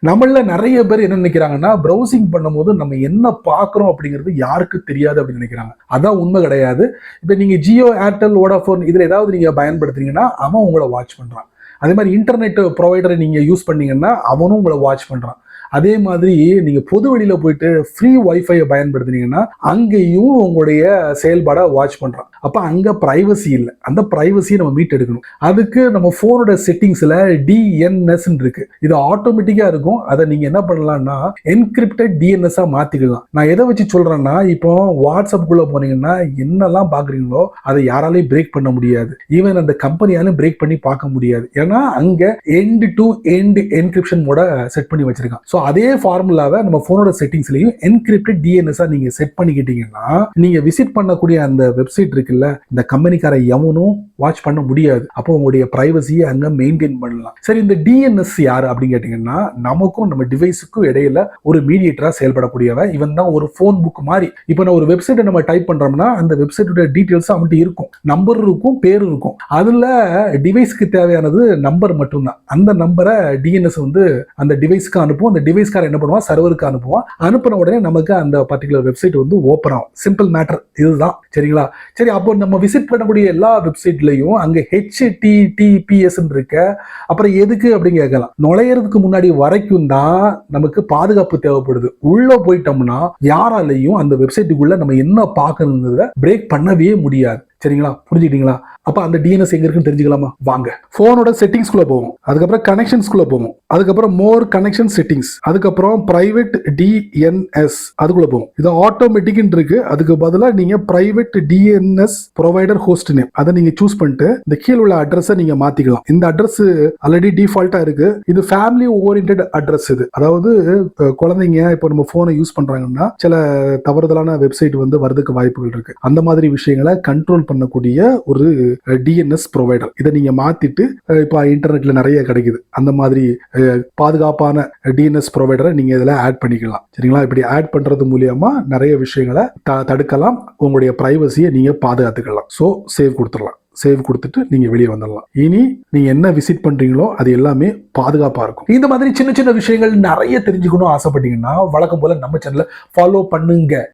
நம்மள நிறைய பேர் என்ன நினைக்கிறாங்கன்னா, ப்ரௌசிங் பண்ணும்போது நம்ம என்ன பார்க்குறோம் அப்படிங்கிறது யாருக்கு தெரியாது அப்படின்னு நினைக்கிறாங்க. அதான் உண்மை கிடையாது. இப்ப நீங்க ஜியோ, ஏர்டெல், வோடாஃபோன் இதுல ஏதாவது நீங்க பயன்படுத்துறீங்கன்னா, அவன் உங்கள வாட்ச் பண்றான். அதே மாரி இன்டர்நெட் புரொவைடரை நீங்க யூஸ் பண்ணீங்கன்னா, அவனும் உங்கள வாட்ச் பண்றான். அதே மாதிரி நீங்க பொது வெளியில போயிட்டு ஃப்ரீ வைஃபையை பயன்படுத்தினீங்கன்னா அங்கேயும் உங்களுடைய செயல்பாடை வாட்ச் பண்றான். அப்ப அங்க பிரைவசி இல்லை. அந்த பிரைவசியை நம்ம மீட் எடுக்கணும். அதுக்கு நம்ம போனோட செட்டிங்ஸ்ல டிஎன்எஸ் இருக்கு. இது ஆட்டோமேட்டிக்கா இருக்கும். அதை நீங்க என்ன பண்ணலாம்னா என்கிரிப்டட் டிஎன்எஸ் மாத்திக்கலாம். நான் எதை வச்சு சொல்றேன்னா, இப்போ வாட்ஸ்அப்புக்குள்ள போனீங்கன்னா என்னெல்லாம் பாக்குறீங்களோ அதை யாராலையும் பிரேக் பண்ண முடியாது. ஈவன் அந்த கம்பெனியாலும் பிரேக் பண்ணி பார்க்க முடியாது. ஏன்னா அங்க எண்ட் டு எண்ட் என்கிரிப்ஷன் மோட செட் பண்ணி வச்சிருக்கான். ஸோ அதே ஃபார்முலாவை நம்ம போனோட செட்டிங்ஸ்லயும் என்கிரிப்டட் டிஎன்எஸ் நீங்க செட் பண்ணிக்கிட்டீங்கன்னா நீங்க விசிட் பண்ணக்கூடிய அந்த வெப்சைட் இருக்குல்ல, இந்த கம்பெனிக்கார எவனும் வாட்ச் பண்ண முடியாது. அப்போ உங்களுடைய பிரைவசியை அங்க மெயின்டைன் பண்ணலாம். சரி, இந்த டிஎன்எஸ் யாரு அப்படின்னு கேட்டீங்கன்னா, நமக்கும் நம்ம டிவைஸுக்கும் இடையில ஒரு மீடியேட்டரா செயல்படக்கூடியவன். இவன் தான் ஒரு போன் புக் மாதிரி. இப்போ நான் ஒரு வெப்சைட்டை நம்ம டைப் பண்றோம்னா அந்த வெப்சைட்டோட டீடைல்ஸ் அவன்கிட்ட இருக்கும். நம்பர் இருக்கும், பேர் இருக்கும். அதுல டிவைஸ்க்கு தேவையானது நம்பர் மட்டும்தான். அந்த நம்பரை டிஎன்எஸ் அந்த டிவைஸ்க்கு அனுப்பும். அந்த டிவைஸ்கார என்ன பண்ணுவான், சர்வருக்கு அனுப்புவான். அனுப்பின உடனே நமக்கு அந்த பர்டிகுலர் வெப்சைட் ஓபன் ஆகும். சிம்பிள் மேட்டர் இதுதான். சரிங்களா? சரி, அப்போ நம்ம விசிட் பண்ணக்கூடிய எல்லா வெப்சைட்லயும் அங்க HTTPS இருக்க. அப்புறம் எதுக்கு அப்படின்னு கேட்கலாம். நுழையறதுக்கு முன்னாடி வரைக்கும் தான் நமக்கு பாதுகாப்பு தேவைப்படுது. உள்ள போயிட்டோம்னா யாராலையும் அந்த வெப்சைட்டுக்குள்ள நம்ம என்ன பார்க்கணுங்கிறத பிரேக் பண்ணவே முடியாது. சரிங்களா? புரிஞ்சுக்கிட்டீங்களா? அப்ப அந்த டிஎன்எஸ் எங்க இருக்குன்னு தெரிஞ்சுக்கலாமா? வாங்க. போனோட செட்டிங்ஸ்குள்ள போவோம். அதுக்கப்புறம் கனெக்ஷன்ஸ்குள்ள போவோம். அதுக்கப்புறம் மோர் கனெக்ஷன் செட்டிங்ஸ். அதுக்கப்புறம் பிரைவேட் டிஎன்எஸ் அதுக்குள்ள போவோம். இது ஆட்டோமேட்டிக் இருக்கு. அதுக்கு பதிலா நீங்க private DNS provider host name அதை நீங்க சூஸ் பண்ணிட்டு இந்த கீழ் உள்ள அட்ரஸை நீங்க மாத்திக்கலாம். இந்த அட்ரஸ் ஆல்ரெடி டிஃபால்ட்டா இருக்கு. இது ஃபேமிலி ஓரியன்டட் அட்ரஸ். இது அதாவது குழந்தைங்க இப்போ நம்ம போனை யூஸ் பண்றாங்கன்னா சில தவறுதலான வெப்சைட் வரதுக்கு வாய்ப்புகள் இருக்கு. அந்த மாதிரி விஷயங்களை கண்ட்ரோல் பண்ணக்கூடிய ஒரு டிஎன்எஸ் ப்ரொவைடர். இதை நீங்க மாத்திட்டு இப்போ இன்டர்நெட்ல நிறைய கிடைக்குது. அந்த மாதிரி பாதுகாப்பான டிஎன்எஸ் ப்ரொவைடரை நீங்க இதுல ஆட் பண்ணிக்கலாம். சரிங்களா? இப்படி ஆட் பண்றது மூலியமா நிறைய விஷயங்களை தடுக்கலாம். உங்களுடைய பிரைவசியை நீங்க பாதுகாத்துக்கலாம். ஸோ சேவ் கொடுத்துடலாம். சேவ் கொடுத்துட்டு நீங்க வெளியே வந்துடலாம். இனி நீங்க என்ன விசிட் பண்றீங்களோ அது எல்லாமே பாதுகாப்பா இருக்கும். இந்த மாதிரி சின்ன சின்ன விஷயங்கள் நிறைய தெரிஞ்சுக்கணும் ஆசைப்பட்டீங்கன்னா வழக்கம் போல நம்ம சேனலை ஃபாலோ பண்ணுங்க.